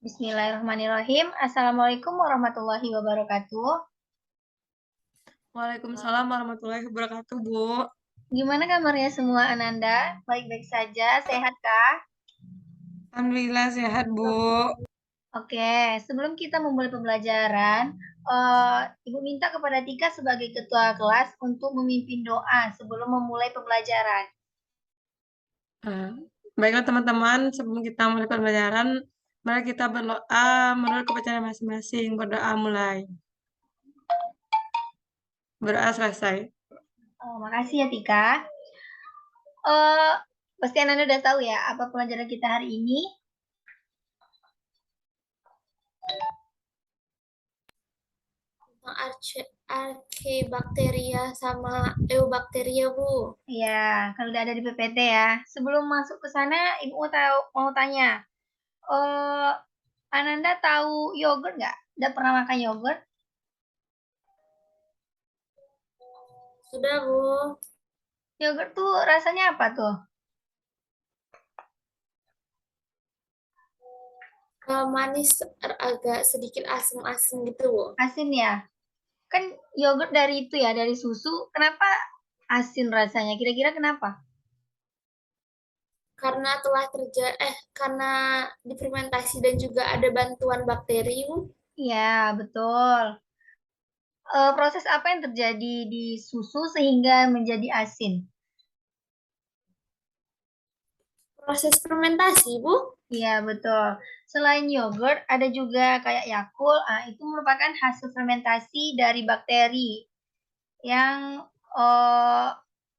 Bismillahirrahmanirrahim. Assalamualaikum warahmatullahi wabarakatuh. Waalaikumsalam warahmatullahi wabarakatuh, Bu. Gimana kabarnya semua Ananda? Baik-baik saja, sehatkah? Alhamdulillah sehat, Bu. Oke, sebelum kita memulai pembelajaran, Ibu minta kepada Tika sebagai ketua kelas untuk memimpin doa sebelum memulai pembelajaran. Eh, Baiklah teman-teman, sebelum kita mulai pembelajaran, mari kita berdoa menurut kepercayaan masing-masing. Berdoa mulai. Berdoa selesai. Makasih ya Tika. Eh, Pasti Ananda udah tahu ya apa pelajaran kita hari ini. Archaebacteria sama Eubacteria, Bu. Ya, kalau udah ada di PPT ya. Sebelum masuk ke sana, Ibu mau tanya. Ananda tahu yogurt nggak? Udah pernah makan yogurt? Sudah, Bu. Yogurt tuh rasanya apa tuh? Manis, agak sedikit asam-asam gitu, Bu. Asin ya? Kan yogurt dari itu ya, dari susu. Kenapa asin rasanya? Kira-kira kenapa? Karena difermentasi dan juga ada bantuan bakteri, Bu. Iya, betul. Proses apa yang terjadi di susu sehingga menjadi asin? Proses fermentasi, Bu. Iya, betul. Selain yogurt, ada juga kayak Yakult. Itu merupakan hasil fermentasi dari bakteri yang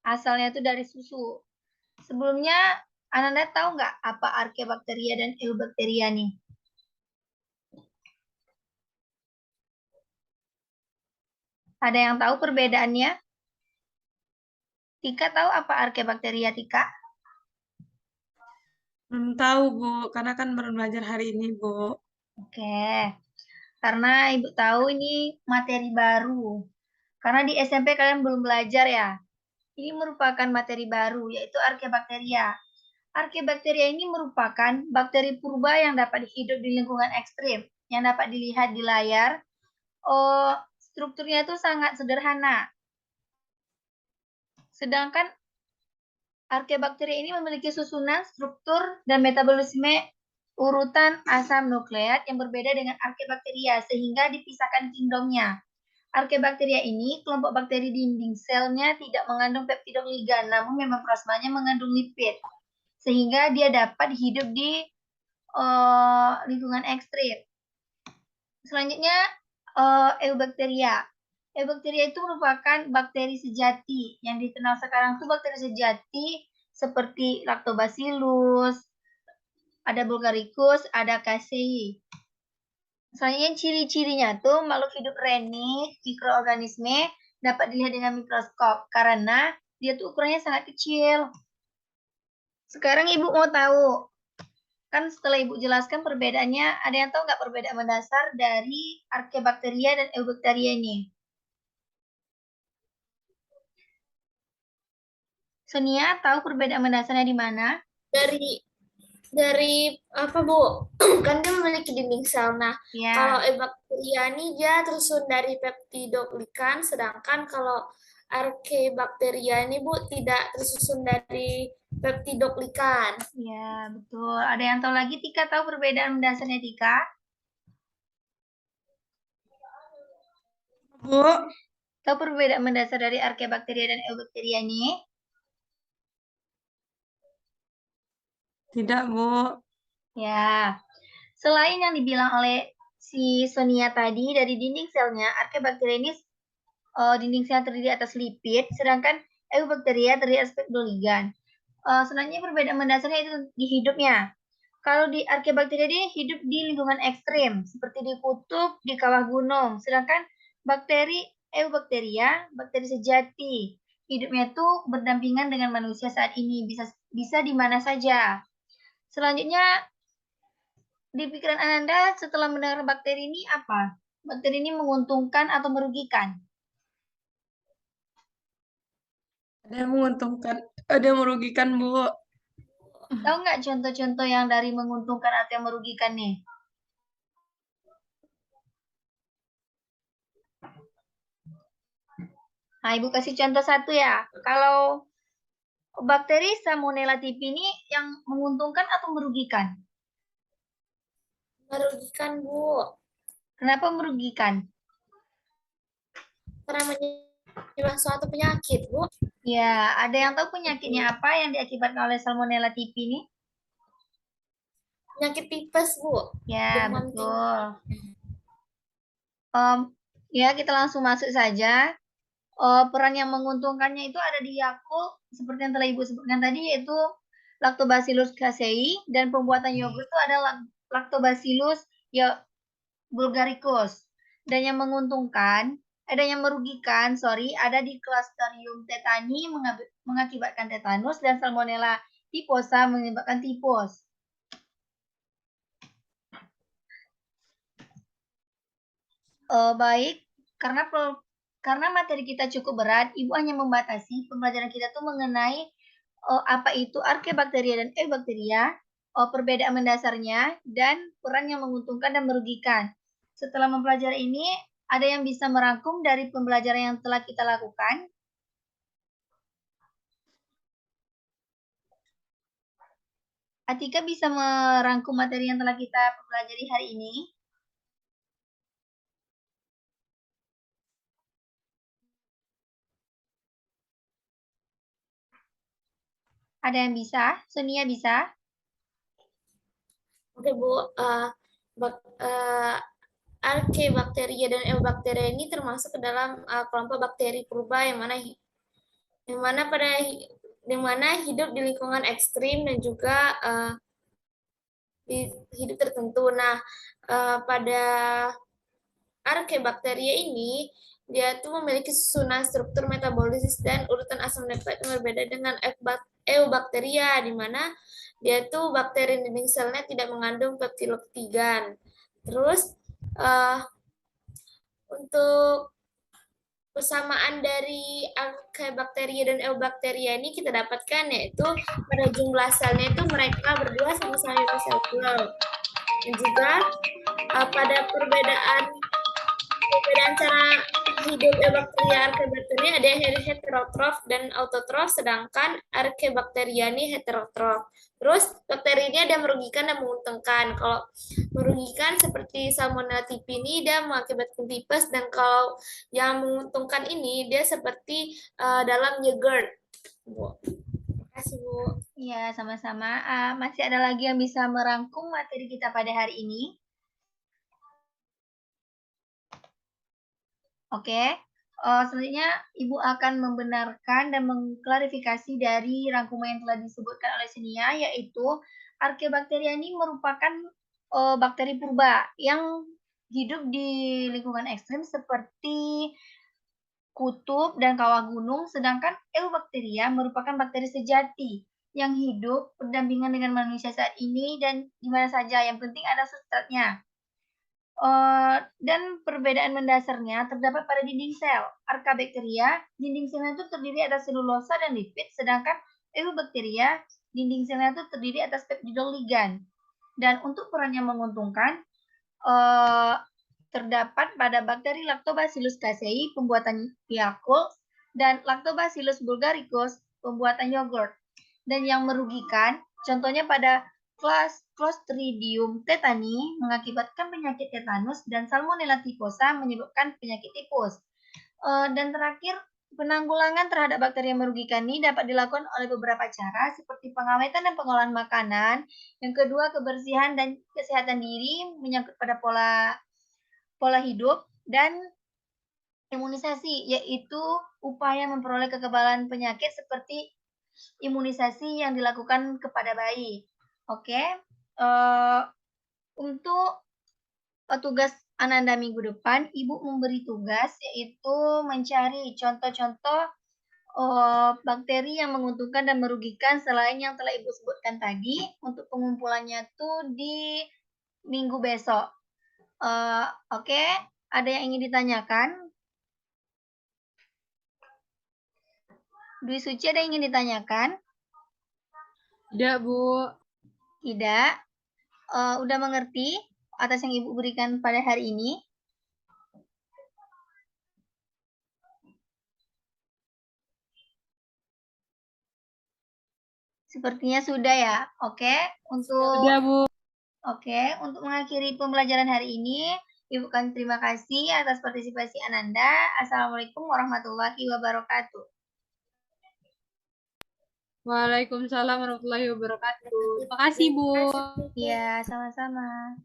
asalnya itu dari susu. Sebelumnya, Ananda tahu nggak apa Archaebacteria dan Eubacteria nih? Ada yang tahu perbedaannya? Tika tahu apa Archaebacteria, Tika? Belum tahu, Bu, karena kan baru belajar hari ini, Bu. Oke, karena Ibu tahu ini materi baru. Karena di SMP kalian belum belajar ya. Ini merupakan materi baru, yaitu Archaebacteria. Archaebacteria ini merupakan bakteri purba yang dapat hidup di lingkungan ekstrim, yang dapat dilihat di layar. Strukturnya itu sangat sederhana. Sedangkan Archaebacteria ini memiliki susunan, struktur, dan metabolisme urutan asam nukleat yang berbeda dengan Archaebacteria, sehingga dipisahkan kingdomnya. Archaebacteria ini, kelompok bakteri dinding selnya tidak mengandung peptidogligan, namun membrana mengandung lipid, sehingga dia dapat hidup di lingkungan ekstrim. Selanjutnya, Eubacteria. Eubacteria itu merupakan bakteri sejati. Yang dikenal sekarang itu bakteri sejati seperti Lactobacillus, ada Bulgaricus, ada Casei. Selanjutnya ciri-cirinya tuh makhluk hidup renik, mikroorganisme dapat dilihat dengan mikroskop karena dia tuh ukurannya sangat kecil. Sekarang Ibu mau tahu, kan setelah Ibu jelaskan perbedaannya, ada yang tahu nggak perbedaan mendasar dari Archaebacteria dan Eubacteria ini? Sonia, tahu perbedaan mendasarnya di mana? Dari apa, Bu? Kan dia memiliki dinding sel. Nah, Ya, kalau Eubacteria ini dia tersusun dari peptidoglikan, sedangkan kalau Archaebacteria ini, Bu, tidak tersusun dari peptidoglikan. ya betul. Ada yang tahu lagi? Tika tahu perbedaan mendasarnya Tika? Bu, Tahu perbedaan mendasar dari Archaebacteria dan Eubacteria ini? tidak, Bu. Ya, selain yang dibilang oleh si Sonia tadi, dari dinding selnya, Archaebacteria ini dinding sel terdiri atas lipid, sedangkan Eubacteria terdiri atas peptidoglycan. Selanjutnya perbedaan mendasarnya itu di hidupnya. Kalau di Archaebacteria dia hidup di lingkungan ekstrim, seperti di kutub, di kawah gunung. Sedangkan bakteri Eubacteria, bakteri sejati, hidupnya itu berdampingan dengan manusia saat ini, bisa di mana saja. Selanjutnya, di pikiran Ananda setelah mendengar bakteri ini apa? Bakteri ini menguntungkan atau merugikan? Ada yang menguntungkan, ada yang merugikan, Bu. Tahu nggak contoh-contoh yang dari menguntungkan atau yang merugikan nih? Nah, Ibu kasih contoh satu ya. Kalau bakteri Salmonella typhi ini yang menguntungkan atau merugikan? Merugikan, Bu. Kenapa merugikan? Karena menyebabkan suatu penyakit, Bu. Ya, ada yang tahu penyakitnya apa yang diakibatkan oleh Salmonella typhi ini? Penyakit tipes, Bu. Ya, Demam betul. Ya, kita langsung masuk saja. Peran yang menguntungkannya itu ada di Yakult, seperti yang telah Ibu sebutkan tadi, yaitu Lactobacillus casei, dan pembuatan yogurt itu ada Lactobacillus bulgaricus. Dan yang menguntungkan, yang merugikan, ada di Clostridium tetani mengakibatkan tetanus, dan Salmonella typhosa menyebabkan tipes. Baik, karena materi kita cukup berat, Ibu hanya membatasi pembelajaran kita tuh mengenai apa itu Archaebacteria dan Eubacteria, perbedaan mendasarnya, dan peran yang menguntungkan dan merugikan. Setelah mempelajari ini, ada yang bisa merangkum dari pembelajaran yang telah kita lakukan? Atika bisa merangkum materi yang telah kita pelajari hari ini? Ada yang bisa? Sonia bisa? Oke, Bu. Archaebacteria dan Eubacteria ini termasuk ke dalam kelompok bakteri purba yang mana hidup di lingkungan ekstrim dan juga di hidup tertentu. Nah, pada Archaebacteria ini dia tuh memiliki susunan struktur metabolisis dan urutan asam lempet yang berbeda dengan Eubacteria, di mana dia tuh bakteri dinding selnya tidak mengandung peptidoglycan. Terus untuk persamaan dari Archaebacteria dan Eubacteria ini kita dapatkan yaitu pada jumlah selnya itu mereka berdua sama-sama unicellular. Dan juga pada perbedaan cara hidup Eubacteria Archaebacteria ada yang heterotrof dan autotrof, sedangkan Archaebacteria ini heterotrof. Terus bakteri ini ada merugikan dan menguntungkan. Kalau merugikan seperti Salmonella typhi ini dia mengakibatkan tipes, dan kalau yang menguntungkan ini dia seperti dalam yogurt. Bu. Terima kasih, Bu. Iya, sama-sama. Masih ada lagi yang bisa merangkum materi kita pada hari ini? Oke. Selanjutnya, Ibu akan membenarkan dan mengklarifikasi dari rangkuman yang telah disebutkan oleh Sonia, yaitu Archaebacteria ini merupakan bakteri purba yang hidup di lingkungan ekstrim seperti kutub dan kawah gunung, sedangkan Eubacteria merupakan bakteri sejati yang hidup berdampingan dengan manusia saat ini dan di mana saja. Yang penting ada substratnya. Dan perbedaan mendasarnya terdapat pada dinding sel. Archaebacteria, dinding selnya itu terdiri atas selulosa dan lipid, sedangkan Eubacteria, dinding selnya itu terdiri atas peptidoglycan. Dan untuk peran yang menguntungkan, terdapat pada bakteri Lactobacillus casei, pembuatan Yakult, dan Lactobacillus bulgaricus, pembuatan yogurt. Dan yang merugikan, contohnya pada Clostridium tetani mengakibatkan penyakit tetanus, dan Salmonella typhosa menyebabkan penyakit tipes. Dan terakhir, penanggulangan terhadap bakteri yang merugikan ini dapat dilakukan oleh beberapa cara seperti pengawetan dan pengolahan makanan. Yang kedua, kebersihan dan kesehatan diri menyangkut pada pola hidup, dan imunisasi, yaitu upaya memperoleh kekebalan penyakit seperti imunisasi yang dilakukan kepada bayi. Oke, untuk tugas Ananda minggu depan, Ibu memberi tugas yaitu mencari contoh-contoh bakteri yang menguntungkan dan merugikan selain yang telah Ibu sebutkan tadi. Untuk pengumpulannya tuh di minggu besok. Oke, ada yang ingin ditanyakan? Dwi Suci, ada yang ingin ditanyakan? Tidak, Bu. Tidak. Udah mengerti atas yang Ibu berikan pada hari ini? Sepertinya sudah ya. Oke, Sudah, Bu. untuk mengakhiri pembelajaran hari ini, Ibu kami terima kasih atas partisipasi Ananda. Assalamualaikum warahmatullahi wabarakatuh. Waalaikumsalam warahmatullahi wabarakatuh. Terima kasih, Bu. Iya, sama-sama.